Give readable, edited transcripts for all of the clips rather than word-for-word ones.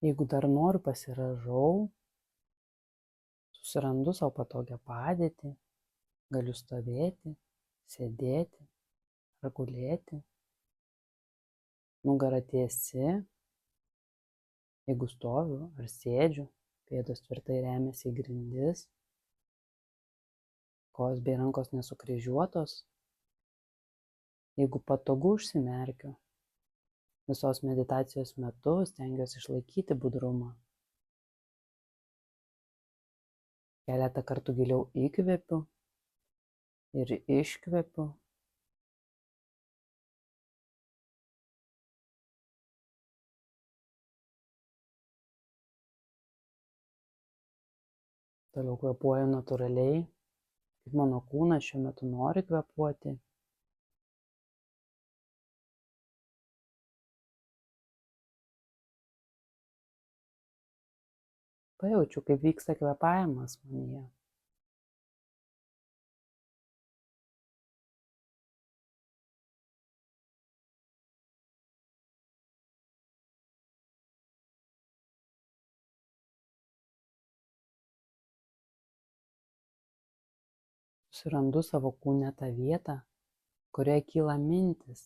Jeigu dar noriu, pasirąžau, susirandu sau patogią padėtį, galiu stovėti, sėdėti ar gulėti, nugara tiesi, jeigu stoviu ar sėdžiu, pėdos tvirtai remiasi į grindis, kojos bei rankos nesukryžiuotos, jeigu patogu, užsimerkiu. Visos meditacijos metu stengiuosi išlaikyti budrumą. Keletą kartų giliau įkvepiu ir iškvepiu. Toliau kvėpuoju natūraliai, kaip mano kūnas šiuo metu nori kvėpuoti. Pajaučiu, kaip vyksta kvėpavimas manyje. Susirandu savo kūne tą vietą, kurioje kyla mintis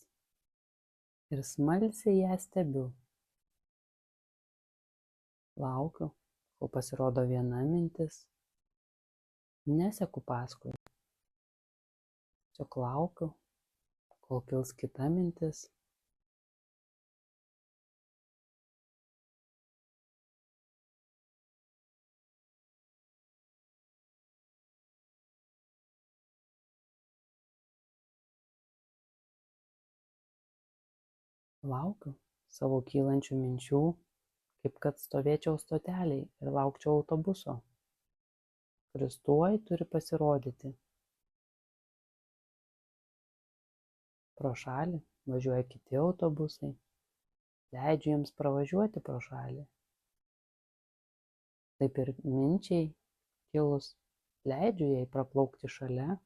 ir smalsiai ją stebiu. Laukiu, kol pasirodo viena mintis, neseku paskui. Tiesiog laukiu, kol kils kita mintis. Laukiu savo kylančių minčių, kaip kad stovėčiau stotelėj ir laukčiau autobuso, kuris tuoj turi pasirodyti. Pro šalį važiuoja kiti autobusai, leidžiu jiems pravažiuoti pro šalį. Taip ir minčiai kilus, leidžiu jai praplaukti šalia.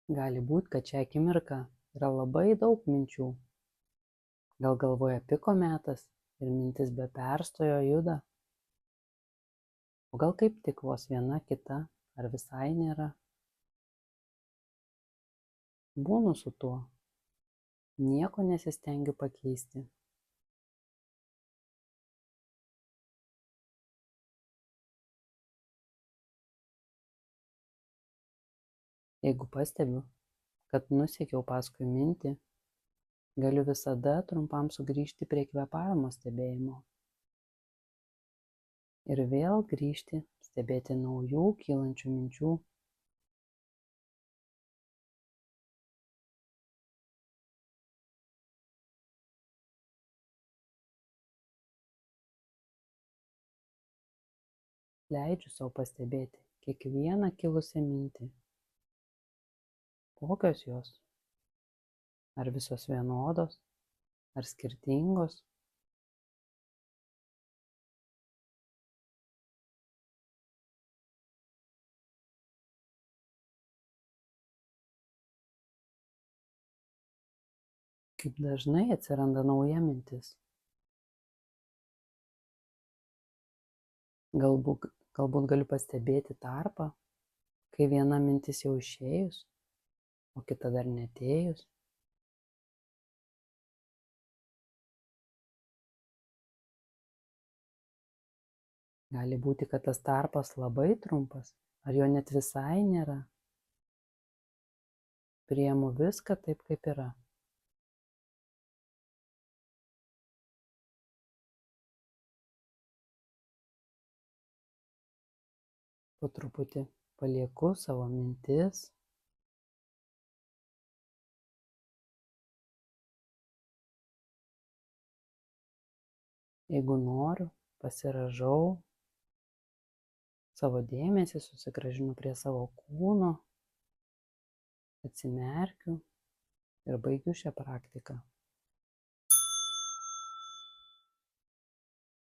Gali būti, kad šią akimirką yra labai daug minčių. Gal galvoje piko metas ir mintis be perstojo juda. O gal kaip tik vos viena kita ar visai nėra. Būnu su tuo. Nieko nesistengiu pakeisti. Jeigu pastebiu, kad nusekiau paskui mintį, galiu visada trumpam sugrįžti prie kvėpavimo stebėjimo. Ir vėl grįžti, stebėti naujų kylančių minčių. Leidžiu sau pastebėti kiekvieną kilusią mintį. Kokios jos? Ar visos vienodos? Ar skirtingos? Kaip dažnai atsiranda nauja mintis? Galbūt galiu pastebėti tarpą, kai viena mintis jau išėjus, o kita dar neatėjus. Gali būti, kad tas tarpas labai trumpas, ar jo net visai nėra. Priimu viską taip, kaip yra. Po truputį palieku savo mintis. Jeigu noriu, pasirąžau, savo dėmesį susigrąžinu prie savo kūno, atsimerkiu ir baigiu šią praktiką.